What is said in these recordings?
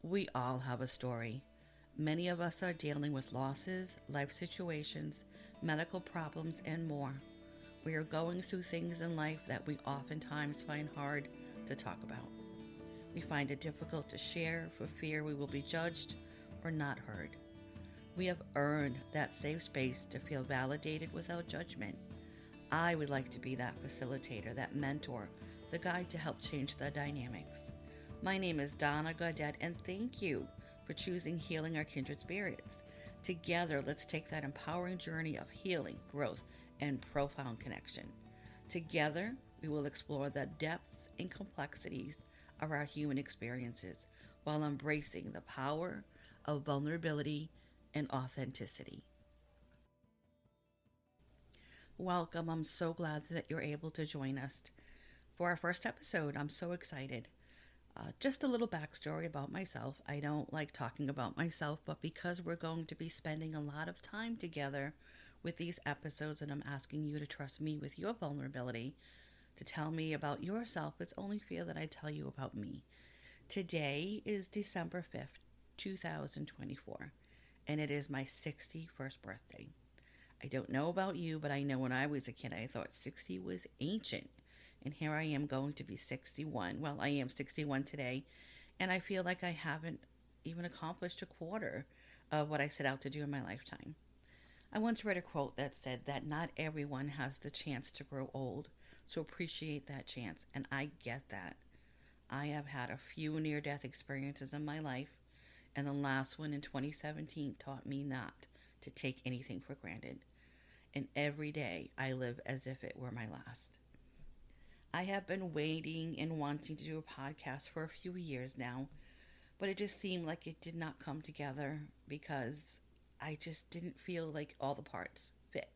We all have a story. Many of us are dealing with losses, life situations, medical problems, and more. We are going through things in life that we oftentimes find hard to talk about. We find it difficult to share for fear we will be judged or not heard. We have earned that safe space to feel validated without judgment. I would like to be that facilitator, that mentor, the guide to help change the dynamics. My name is Donna Gaudette, and thank you for choosing Healing Our Kindred Spirits. Together, let's take that empowering journey of healing, growth, and profound connection. Together, we will explore the depths and complexities of our human experiences while embracing the power of vulnerability and authenticity. Welcome. I'm so glad that you're able to join us for our first episode. I'm so excited. Just a little backstory about myself. I don't like talking about myself, but because we're going to be spending a lot of time together with these episodes, and I'm asking you to trust me with your vulnerability, to tell me about yourself, it's only fair that I tell you about me. Today is December 5th, 2024, and it is my 61st birthday. I don't know about you, but I know when I was a kid, I thought 60 was ancient. And here I am going to be 61. Well, I am 61 today, and I feel like I haven't even accomplished a quarter of what I set out to do in my lifetime. I once read a quote that said that not everyone has the chance to grow old, so appreciate that chance, and I get that. I have had a few near death experiences in my life, and the last one in 2017 taught me not to take anything for granted. And every day I live as if it were my last. I have been waiting and wanting to do a podcast for a few years now, but it just seemed like it did not come together because I just didn't feel like all the parts fit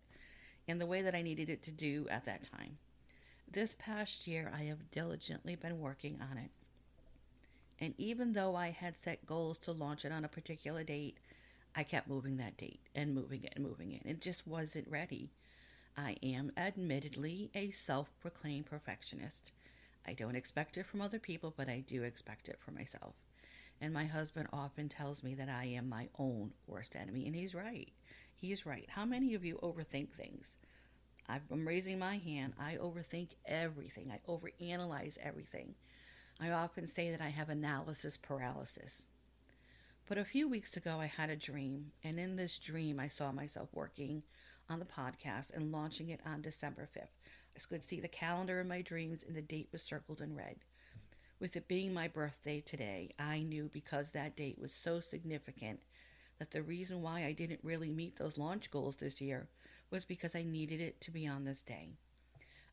in the way that I needed it to do at that time. This past year, I have diligently been working on it. And even though I had set goals to launch it on a particular date, I kept moving that date and moving it and moving it. It just wasn't ready. I am admittedly a self proclaimed perfectionist. I don't expect it from other people, but I do expect it for myself. And my husband often tells me that I am my own worst enemy, and he's right. He's right. How many of you overthink things? I'm raising my hand. I overthink everything, I overanalyze everything. I often say that I have analysis paralysis. But a few weeks ago, I had a dream, and in this dream, I saw myself working on the podcast and launching it on December 5th. I could see the calendar in my dreams, and the date was circled in red. With it being my birthday today, I knew because that date was so significant that the reason why I didn't really meet those launch goals this year was because I needed it to be on this day.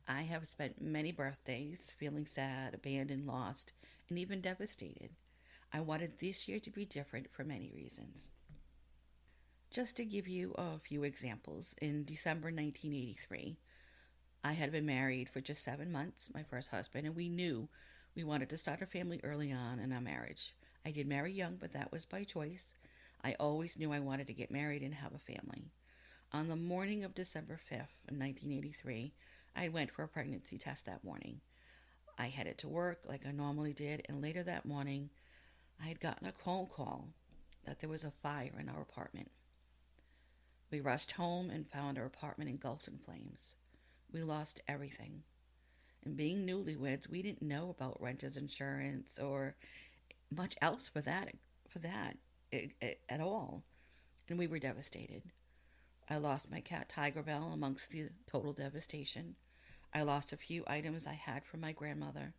I have spent many birthdays feeling sad, abandoned, lost, and even devastated. I wanted this year to be different for many reasons. Just to give you a few examples, in December 1983, I had been married for just 7 months, my first husband, and we knew we wanted to start a family early on in our marriage. I did marry young, but that was by choice. I always knew I wanted to get married and have a family. On the morning of December 5th, 1983, I went for a pregnancy test that morning. I headed to work like I normally did, and later that morning, I had gotten a phone call that there was a fire in our apartment. We rushed home and found our apartment engulfed in flames. We lost everything. And being newlyweds, we didn't know about renter's insurance or much else for that at all. And we were devastated. I lost my cat Tiger Bell amongst the total devastation. I lost a few items I had from my grandmother,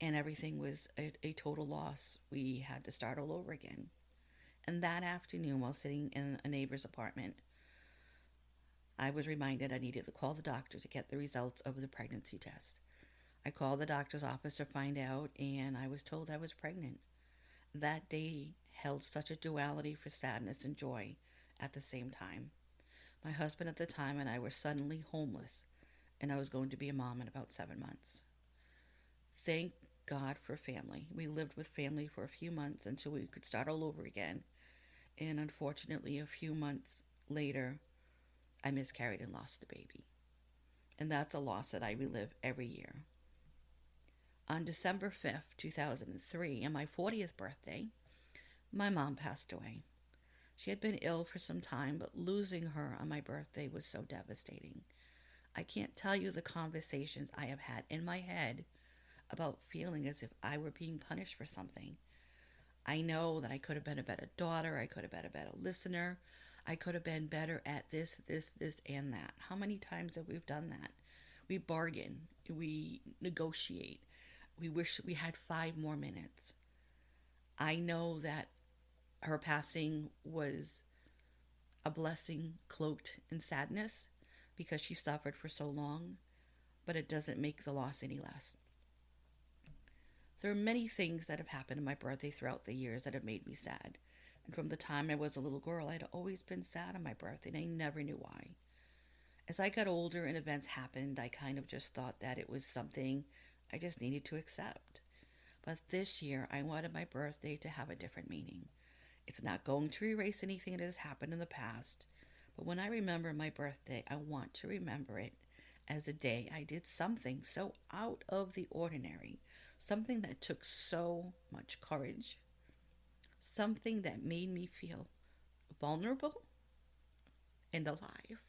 and everything was a total loss. We had to start all over again. And that afternoon, while sitting in a neighbor's apartment, I was reminded I needed to call the doctor to get the results of the pregnancy test. I called the doctor's office to find out, and I was told I was pregnant. That day held such a duality for sadness and joy at the same time. My husband at the time and I were suddenly homeless, and I was going to be a mom in about 7 months. Thank God for family. We lived with family for a few months until we could start all over again. And unfortunately, a few months later, I miscarried and lost the baby. And that's a loss that I relive every year. On December 5th, 2003, on my 40th birthday, my mom passed away. She had been ill for some time, but losing her on my birthday was so devastating. I can't tell you the conversations I have had in my head about feeling as if I were being punished for something. I know that I could have been a better daughter, I could have been a better listener, I could have been better at this, and that. How many times have we done that? We bargain, we negotiate, we wish we had 5 more minutes. I know that her passing was a blessing cloaked in sadness because she suffered for so long, but it doesn't make the loss any less. There are many things that have happened in my birthday throughout the years that have made me sad. And from the time I was a little girl, I'd always been sad on my birthday, and I never knew why. As I got older and events happened, I kind of just thought that it was something I just needed to accept. But this year, I wanted my birthday to have a different meaning. It's not going to erase anything that has happened in the past, but when I remember my birthday, I want to remember it as a day I did something so out of the ordinary, something that took so much courage, something that made me feel vulnerable and alive,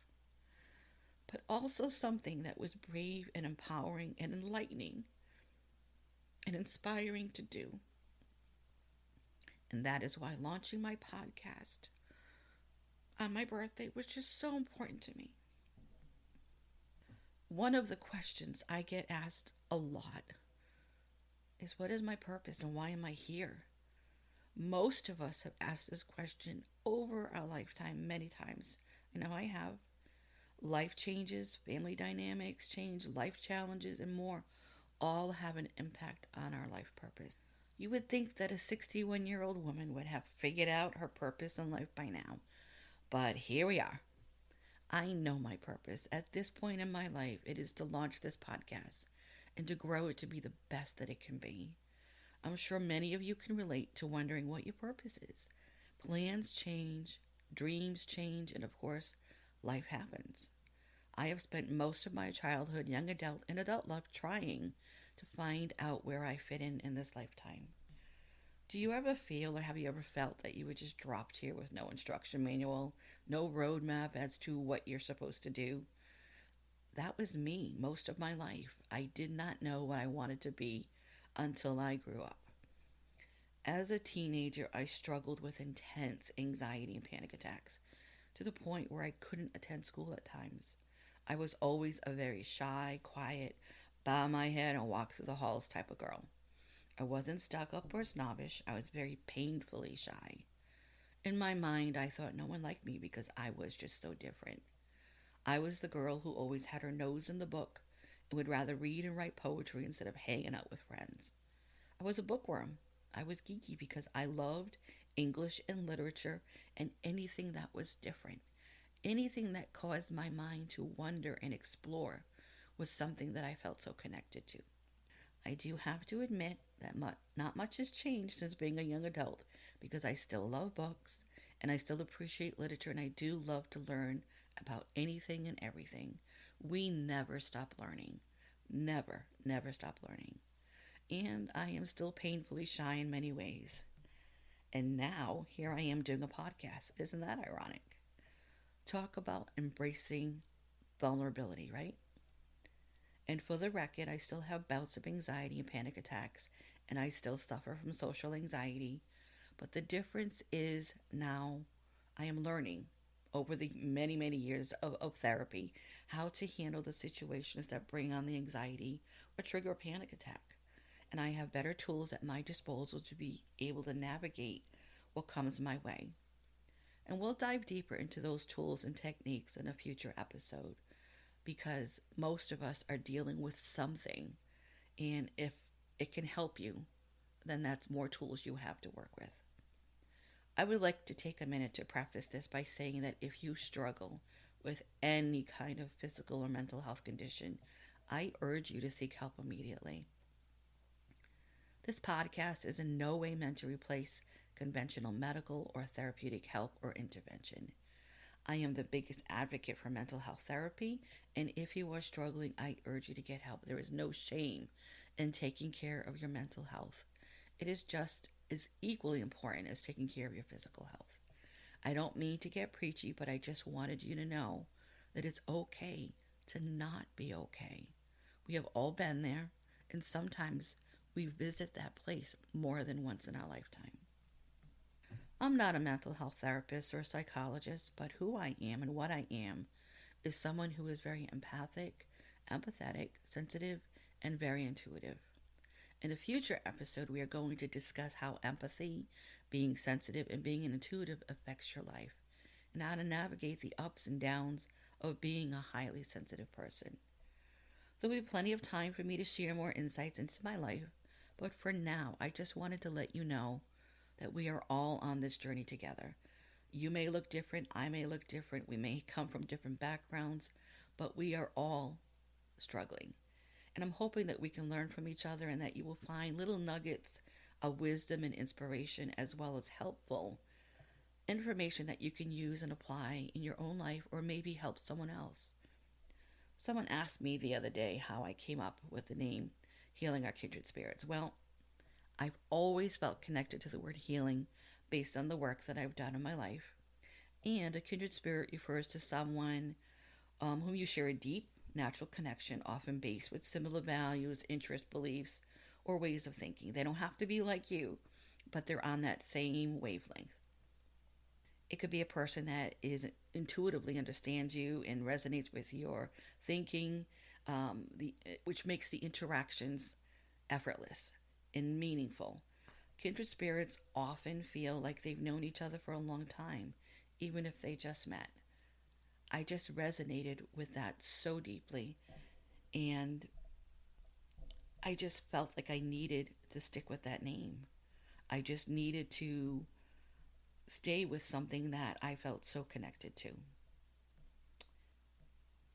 but also something that was brave and empowering and enlightening and inspiring to do. And that is why launching my podcast on my birthday was just so important to me. One of the questions I get asked a lot is, what is my purpose and why am I here? Most of us have asked this question over our lifetime many times. I know I have. Life changes, family dynamics change, life challenges, and more all have an impact on our life purpose. You would think that a 61-year-old woman would have figured out her purpose in life by now, but here we are. I know my purpose. At this point in my life, it is to launch this podcast and to grow it to be the best that it can be. I'm sure many of you can relate to wondering what your purpose is. Plans change, dreams change, and of course, life happens. I have spent most of my childhood, young adult, and adult life trying to find out where I fit in this lifetime. Do you ever feel or have you ever felt that you were just dropped here with no instruction manual, no roadmap as to what you're supposed to do? That was me most of my life. I did not know what I wanted to be until I grew up. As a teenager, I struggled with intense anxiety and panic attacks to the point where I couldn't attend school at times. I was always a very shy, quiet, bow my head and walk through the halls type of girl. I wasn't stuck up or snobbish. I was very painfully shy. In my mind, I thought no one liked me because I was just so different. I was the girl who always had her nose in the book and would rather read and write poetry instead of hanging out with friends. I was a bookworm. I was geeky because I loved English and literature and anything that was different. Anything that caused my mind to wonder and explore was something that I felt so connected to. I do have to admit that not much has changed since being a young adult because I still love books and I still appreciate literature and I do love to learn about anything and everything. We never stop learning. Never, never stop learning. And I am still painfully shy in many ways. And now here I am doing a podcast. Isn't that ironic? Talk about embracing vulnerability, right? And for the record, I still have bouts of anxiety and panic attacks, and I still suffer from social anxiety. But the difference is now I am learning over the many, many years of therapy how to handle the situations that bring on the anxiety or trigger a panic attack. And I have better tools at my disposal to be able to navigate what comes my way. And we'll dive deeper into those tools and techniques in a future episode because most of us are dealing with something. And if it can help you, then that's more tools you have to work with. I would like to take a minute to preface this by saying that if you struggle with any kind of physical or mental health condition, I urge you to seek help immediately. This podcast is in no way meant to replace conventional medical or therapeutic help or intervention. I am the biggest advocate for mental health therapy, and if you are struggling, I urge you to get help. There is no shame and taking care of your mental health. It is just as equally important as taking care of your physical health. I don't mean to get preachy, but I just wanted you to know that it's okay to not be okay. We have all been there, and sometimes we visit that place more than once in our lifetime. I'm not a mental health therapist or psychologist, but who I am and what I am is someone who is very empathic, empathetic, sensitive, and very intuitive. In a future episode, we are going to discuss how empathy, being sensitive, and being intuitive affects your life, and how to navigate the ups and downs of being a highly sensitive person. There'll be plenty of time for me to share more insights into my life, but for now, I just wanted to let you know that we are all on this journey together. You may look different, I may look different, we may come from different backgrounds, but we are all struggling. And I'm hoping that we can learn from each other and that you will find little nuggets of wisdom and inspiration, as well as helpful information that you can use and apply in your own life or maybe help someone else. Someone asked me the other day how I came up with the name Healing Our Kindred Spirits. Well, I've always felt connected to the word healing based on the work that I've done in my life. And a kindred spirit refers to someone whom you share a deep, natural connection, often based with similar values, interests, beliefs, or ways of thinking. They don't have to be like you, but they're on that same wavelength. It could be a person that is intuitively understands you and resonates with your thinking, which makes the interactions effortless and meaningful. Kindred spirits often feel like they've known each other for a long time, even if they just met. I just resonated with that so deeply, and I just felt like I needed to stick with that name. I just needed to stay with something that I felt so connected to.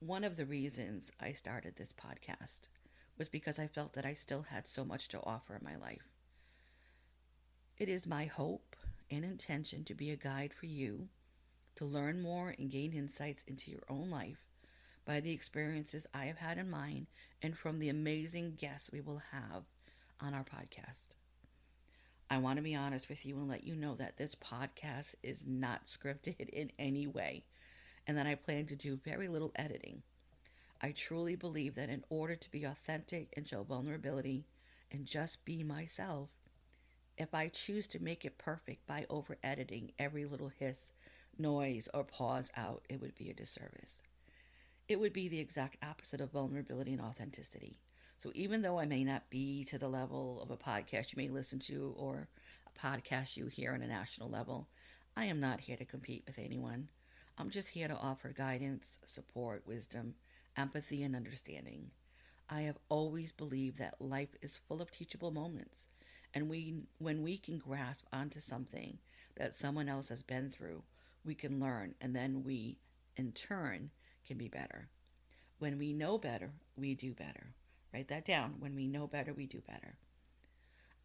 One of the reasons I started this podcast was because I felt that I still had so much to offer in my life. It is my hope and intention to be a guide for you to learn more and gain insights into your own life by the experiences I have had in mine and from the amazing guests we will have on our podcast. I want to be honest with you and let you know that this podcast is not scripted in any way and that I plan to do very little editing. I truly believe that in order to be authentic and show vulnerability and just be myself, if I choose to make it perfect by over editing every little hiss, noise, or pause out, it would be a disservice. It would be the exact opposite of vulnerability and authenticity. So even though I may not be to the level of a podcast you may listen to or a podcast you hear on a national level, I am not here to compete with anyone. I'm just here to offer guidance, support, wisdom, empathy, and understanding. I have always believed that life is full of teachable moments, and when we can grasp onto something that someone else has been through, we can learn, and then we, in turn, can be better. When we know better, we do better. Write that down. When we know better, we do better.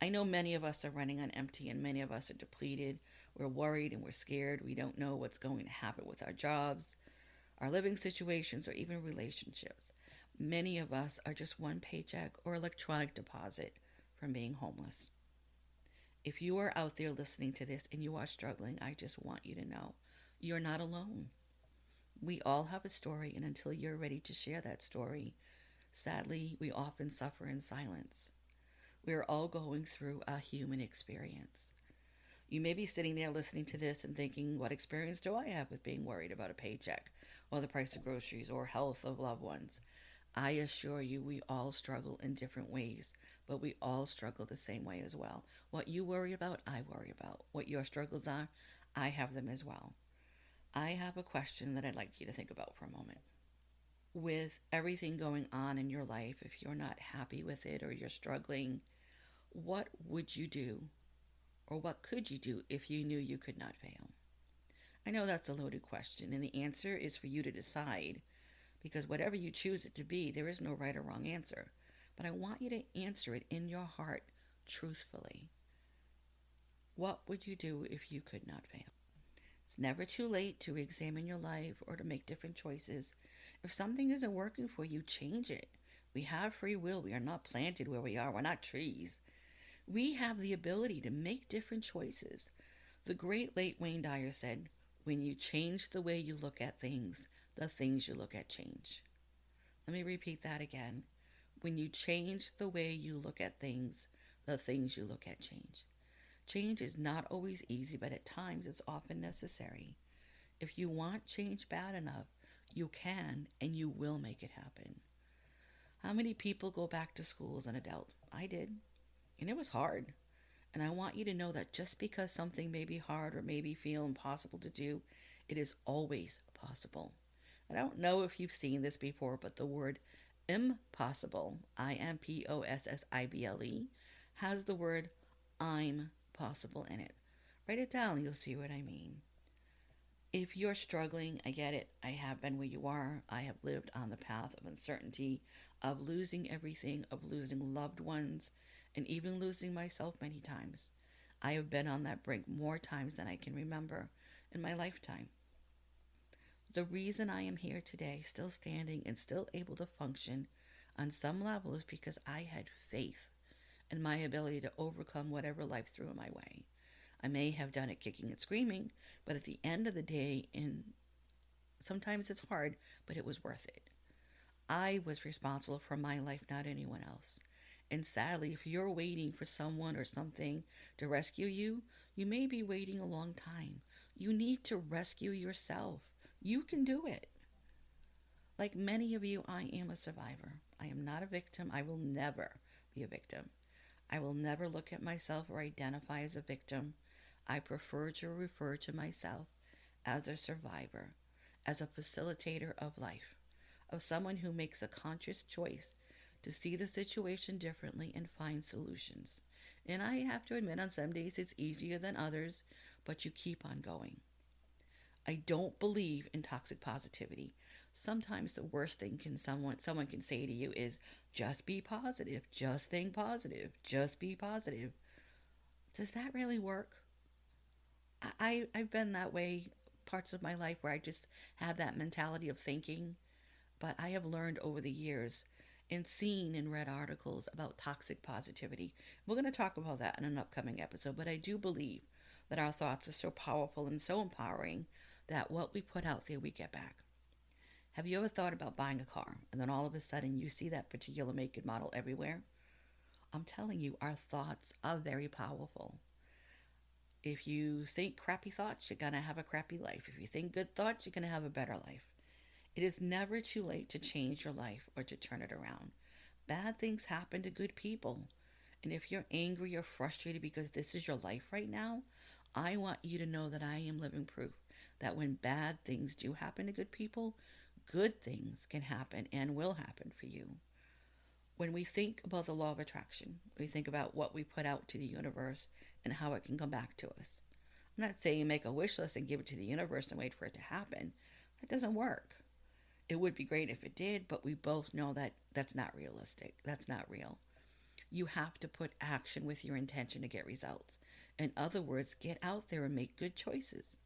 I know many of us are running on empty and many of us are depleted. We're worried and we're scared. We don't know what's going to happen with our jobs, our living situations, or even relationships. Many of us are just one paycheck or electronic deposit from being homeless. If you are out there listening to this and you are struggling, I just want you to know you're not alone. We all have a story, and until you're ready to share that story, sadly, we often suffer in silence. We're all going through a human experience. You may be sitting there listening to this and thinking, what experience do I have with being worried about a paycheck or the price of groceries or health of loved ones? I assure you, we all struggle in different ways, but we all struggle the same way as well. What you worry about, I worry about. What your struggles are, I have them as well. I have a question that I'd like you to think about for a moment. With everything going on in your life, if you're not happy with it or you're struggling, what would you do or what could you do if you knew you could not fail? I know that's a loaded question, and the answer is for you to decide, because whatever you choose it to be, there is no right or wrong answer. But I want you to answer it in your heart truthfully. What would you do if you could not fail? It's never too late to examine your life or to make different choices. If something isn't working for you, change it. We have free will. We are not planted where we are. We're not trees. We have the ability to make different choices. The great late Wayne Dyer said, when you change the way you look at things, the things you look at change. Let me repeat that again. When you change the way you look at things, the things you look at change. Change is not always easy, but at times it's often necessary. If you want change bad enough, you can and you will make it happen. How many people go back to school as an adult? I did. And it was hard. And I want you to know that just because something may be hard or maybe feel impossible to do, it is always possible. I don't know if you've seen this before, but the word impossible, impossible, has the word I'm possible in it. Write it down, you'll see what I mean. If you're struggling, I get it. I have been where you are. I have lived on the path of uncertainty, of losing everything, of losing loved ones, and even losing myself many times. I have been on that brink more times than I can remember in my lifetime. The reason I am here today, still standing and still able to function on some level, is because I had faith in my ability to overcome whatever life threw my way. I may have done it kicking and screaming, but at the end of the day, and sometimes it's hard, but it was worth it. I was responsible for my life, not anyone else. And sadly, if you're waiting for someone or something to rescue you, you may be waiting a long time. You need to rescue yourself. You can do it. Like many of you, I am a survivor. I am not a victim. I will never be a victim. I will never look at myself or identify as a victim. I prefer to refer to myself as a survivor, as a facilitator of life, of someone who makes a conscious choice to see the situation differently and find solutions. And I have to admit, on some days it's easier than others, but you keep on going. I don't believe in toxic positivity. Sometimes the worst thing someone can say to you is just be positive, just think positive, just be positive. Does that really work? I've been that way parts of my life where I just had that mentality of thinking, but I have learned over the years and seen and read articles about toxic positivity. We're going to talk about that in an upcoming episode, but I do believe that our thoughts are so powerful and so empowering that what we put out there, we get back. Have you ever thought about buying a car and then all of a sudden you see that particular make and model everywhere? I'm telling you, our thoughts are very powerful. If you think crappy thoughts, you're going to have a crappy life. If you think good thoughts, you're going to have a better life. It is never too late to change your life or to turn it around. Bad things happen to good people. And if you're angry or frustrated because this is your life right now, I want you to know that I am living proof that when bad things do happen to good people, good things can happen and will happen for you. When we think about the law of attraction, we think about what we put out to the universe and how it can come back to us. I'm not saying make a wish list and give it to the universe and wait for it to happen. That doesn't work. It would be great if it did, but we both know that that's not realistic. That's not real. You have to put action with your intention to get results. In other words, get out there and make good choices.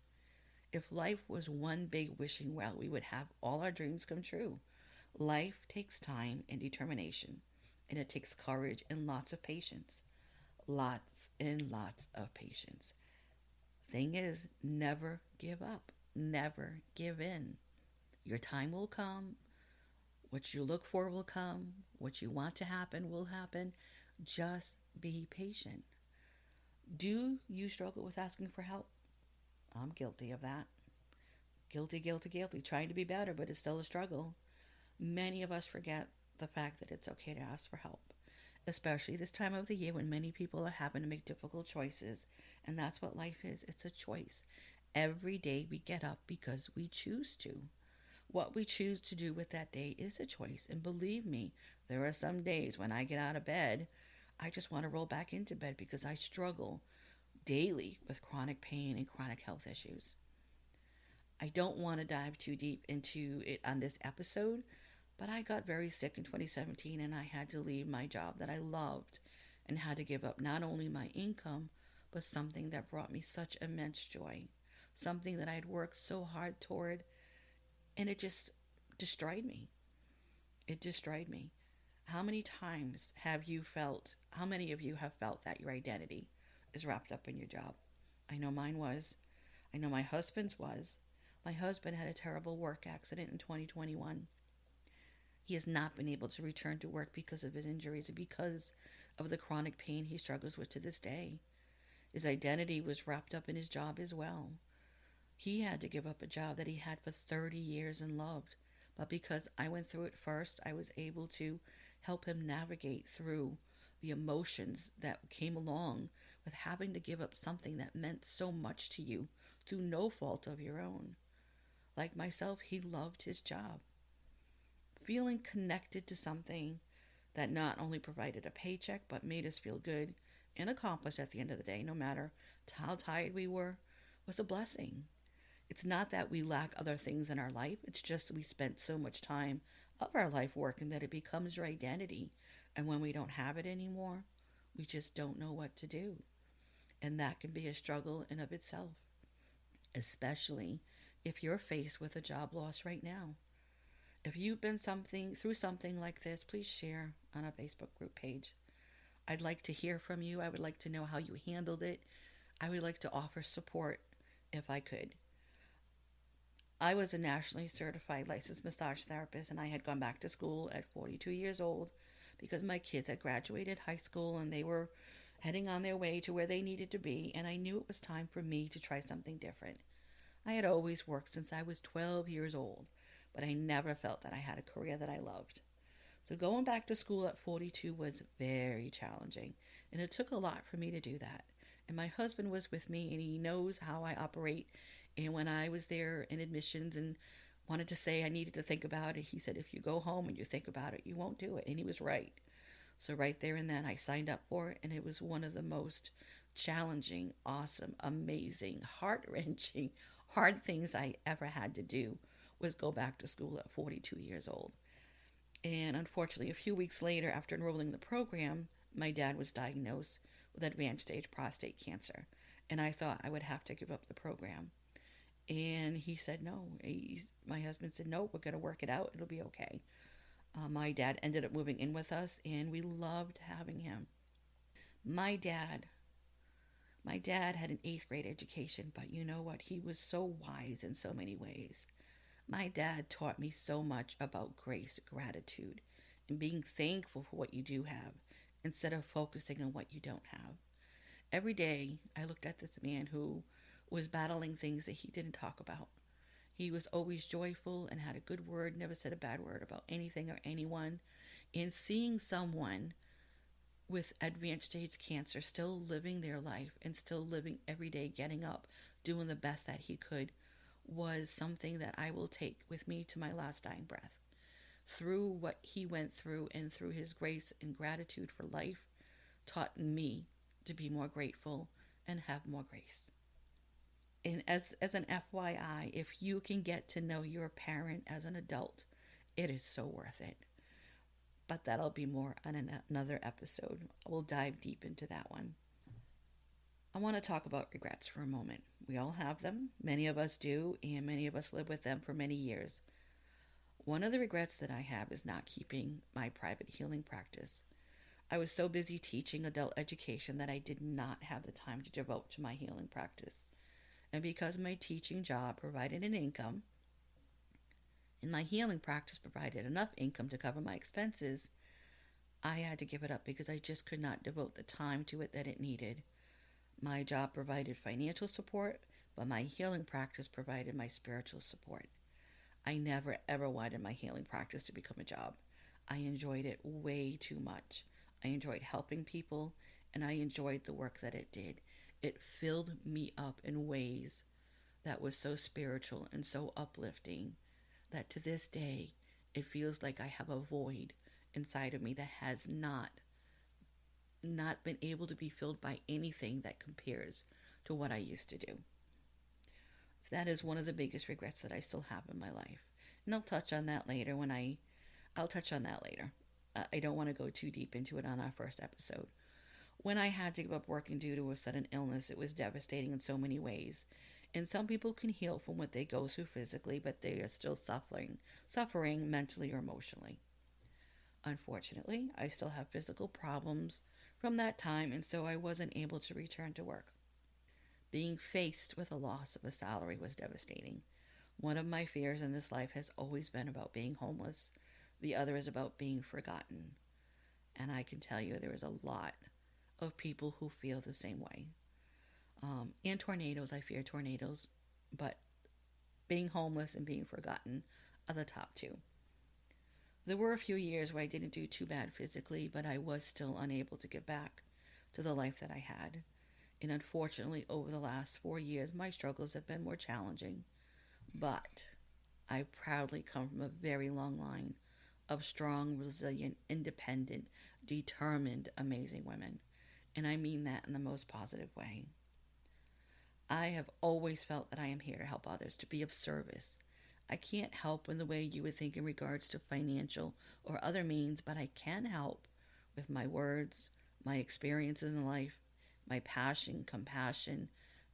If life was one big wishing well, we would have all our dreams come true. Life takes time and determination, and it takes courage and lots of patience. Lots and lots of patience. Thing is, never give up. Never give in. Your time will come. What you look for will come. What you want to happen will happen. Just be patient. Do you struggle with asking for help? I'm guilty of that. Guilty, guilty, guilty. Trying to be better, but it's still a struggle. Many of us forget the fact that it's okay to ask for help, especially this time of the year when many people are having to make difficult choices. And that's what life is. It's a choice. Every day we get up because we choose to. What we choose to do with that day is a choice. And believe me, there are some days when I get out of bed, I just want to roll back into bed because I struggle daily with chronic pain and chronic health issues. I don't want to dive too deep into it on this episode, but I got very sick in 2017 and I had to leave my job that I loved and had to give up not only my income, but something that brought me such immense joy, something that I had worked so hard toward, and it just destroyed me. It destroyed me. How many times have you felt, how many of you have felt that your identity is wrapped up in your job? I know mine was. I know my husband's was. My husband had a terrible work accident in 2021. He has not been able to return to work because of his injuries and because of the chronic pain he struggles with to this day. His identity was wrapped up in his job as well. He had to give up a job that he had for 30 years and loved. But because I went through it first, I was able to help him navigate through the emotions that came along with having to give up something that meant so much to you through no fault of your own. Like myself, he loved his job. Feeling connected to something that not only provided a paycheck but made us feel good and accomplished at the end of the day, no matter how tired we were, was a blessing. It's not that we lack other things in our life, it's just we spent so much time of our life working that it becomes your identity. And when we don't have it anymore, we just don't know what to do. And that can be a struggle in of itself, especially if you're faced with a job loss right now. If you've been something through something like this, please share on our Facebook group page. I'd like to hear from you. I would like to know how you handled it. I would like to offer support if I could. I was a nationally certified licensed massage therapist, and I had gone back to school at 42 years old because my kids had graduated high school and they were heading on their way to where they needed to be, and I knew it was time for me to try something different. I had always worked since I was 12 years old, but I never felt that I had a career that I loved. So going back to school at 42 was very challenging, and it took a lot for me to do that. And my husband was with me, and he knows how I operate. And when I was there in admissions and wanted to say I needed to think about it, he said, if you go home and you think about it, you won't do it. And he was right. So right there and then I signed up for it, and it was one of the most challenging, awesome, amazing, heart-wrenching, hard things I ever had to do was go back to school at 42 years old. And unfortunately, a few weeks later, after enrolling in the program, my dad was diagnosed with advanced stage prostate cancer. And I thought I would have to give up the program. And he said no. My husband said, no, we're going to work it out. It'll be okay. My dad ended up moving in with us, and we loved having him. My dad, my dad had an eighth grade education, but you know what? He was so wise in so many ways. My dad taught me so much about grace, gratitude, and being thankful for what you do have instead of focusing on what you don't have. Every day, I looked at this man who was battling things that he didn't talk about. He was always joyful and had a good word, never said a bad word about anything or anyone. And seeing someone with advanced stage cancer still living their life and still living every day, getting up, doing the best that he could, was something that I will take with me to my last dying breath. Through what he went through and through his grace and gratitude for life, taught me to be more grateful and have more grace. And as an FYI, if you can get to know your parent as an adult, it is so worth it. But that'll be more on another episode. We'll dive deep into that one. I want to talk about regrets for a moment. We all have them. Many of us do, and many of us live with them for many years. One of the regrets that I have is not keeping my private healing practice. I was so busy teaching adult education that I did not have the time to devote to my healing practice. And because my teaching job provided an income, and my healing practice provided enough income to cover my expenses, I had to give it up because I just could not devote the time to it that it needed. My job provided financial support, but my healing practice provided my spiritual support. I never ever wanted my healing practice to become a job. I enjoyed it way too much. I enjoyed helping people, and I enjoyed the work that it did. It filled me up in ways that was so spiritual and so uplifting that to this day it feels like I have a void inside of me that has not been able to be filled by anything that compares to what I used to do. So that is one of the biggest regrets that I still have in my life. And I'll touch on that later. I don't want to go too deep into it on our first episode. When I had to give up working due to a sudden illness, it was devastating in so many ways. And some people can heal from what they go through physically, but they are still suffering mentally or emotionally. Unfortunately, I still have physical problems from that time, and so I wasn't able to return to work. Being faced with the loss of a salary was devastating. One of my fears in this life has always been about being homeless. The other is about being forgotten. And I can tell you there is a lot of people who feel the same way. And tornadoes, I fear tornadoes, but being homeless and being forgotten are the top two. There were a few years where I didn't do too bad physically, but I was still unable to get back to the life that I had. And unfortunately, over the last 4 years, my struggles have been more challenging. But I proudly come from a very long line of strong, resilient, independent, determined, amazing women. And I mean that in the most positive way. I have always felt that I am here to help others, to be of service. I can't help in the way you would think in regards to financial or other means, but I can help with my words, my experiences in life, my passion, compassion,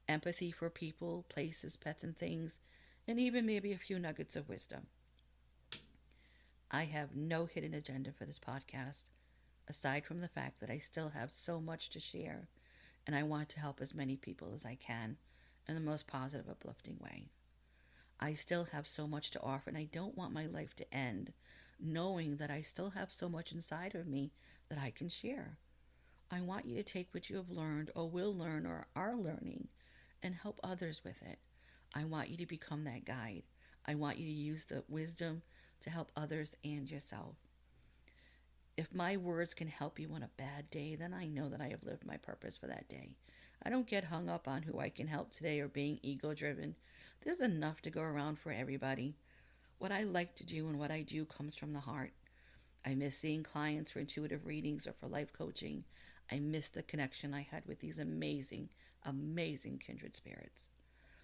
empathy for people, places, pets, and things, and even maybe a few nuggets of wisdom. I have no hidden agenda for this podcast, aside from the fact that I still have so much to share, and I want to help as many people as I can in the most positive, uplifting way. I still have so much to offer, and I don't want my life to end knowing that I still have so much inside of me that I can share. I want you to take what you have learned or will learn or are learning and help others with it. I want you to become that guide. I want you to use the wisdom to help others and yourself. If my words can help you on a bad day, then I know that I have lived my purpose for that day. I don't get hung up on who I can help today or being ego driven. There's enough to go around for everybody. What I like to do and what I do comes from the heart. I miss seeing clients for intuitive readings or for life coaching. I miss the connection I had with these amazing, amazing kindred spirits.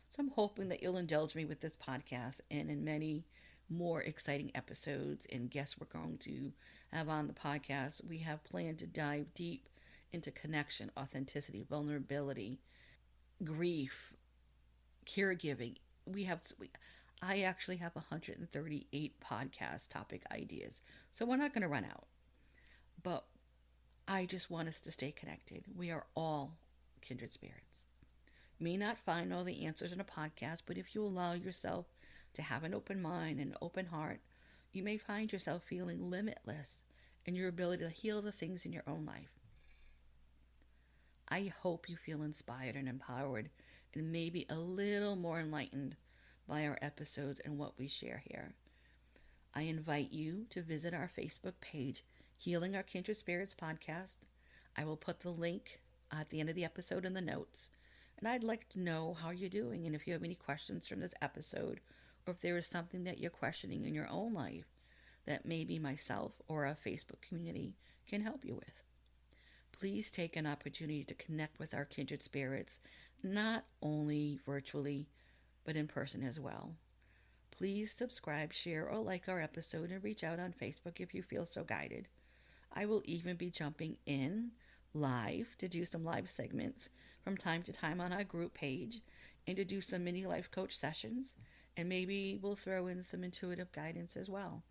So I'm hoping that you'll indulge me with this podcast and in many more exciting episodes and guests we're going to have on the podcast. We have planned to dive deep into connection, authenticity, vulnerability, grief, caregiving. I actually have 138 podcast topic ideas, so we're not going to run out. But I just want us to stay connected. We are all kindred spirits. You may not find all the answers in a podcast, but if you allow yourself to have an open mind and an open heart, you may find yourself feeling limitless in your ability to heal the things in your own life. I hope you feel inspired and empowered and maybe a little more enlightened by our episodes and what we share here. I invite you to visit our Facebook page, Healing Our Kindred Spirits Podcast. I will put the link at the end of the episode in the notes. And I'd like to know how you're doing and if you have any questions from this episode or if there is something that you're questioning in your own life that maybe myself or our Facebook community can help you with. Please take an opportunity to connect with our kindred spirits, not only virtually, but in person as well. Please subscribe, share, or like our episode and reach out on Facebook if you feel so guided. I will even be jumping in live to do some live segments from time to time on our group page and to do some mini life coach sessions, and maybe we'll throw in some intuitive guidance as well.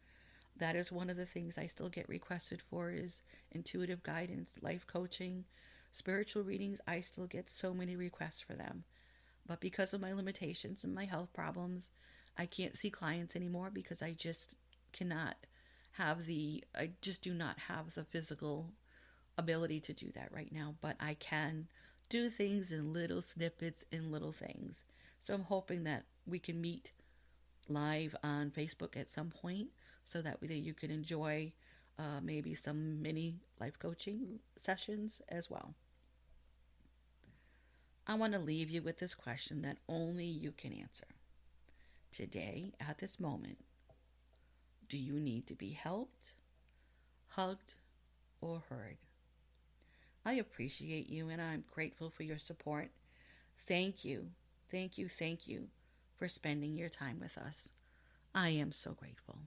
That is one of the things I still get requested for is intuitive guidance, life coaching, spiritual readings. I still get so many requests for them. But because of my limitations and my health problems, I can't see clients anymore because I just I just do not have the physical ability to do that right now. But I can do things in little snippets and little things. So I'm hoping that we can meet live on Facebook at some point so that you can enjoy maybe some mini life coaching sessions as well. I want to leave you with this question that only you can answer. Today, at this moment, do you need to be helped, hugged, or heard? I appreciate you and I'm grateful for your support. Thank you, thank you, thank you for spending your time with us. I am so grateful.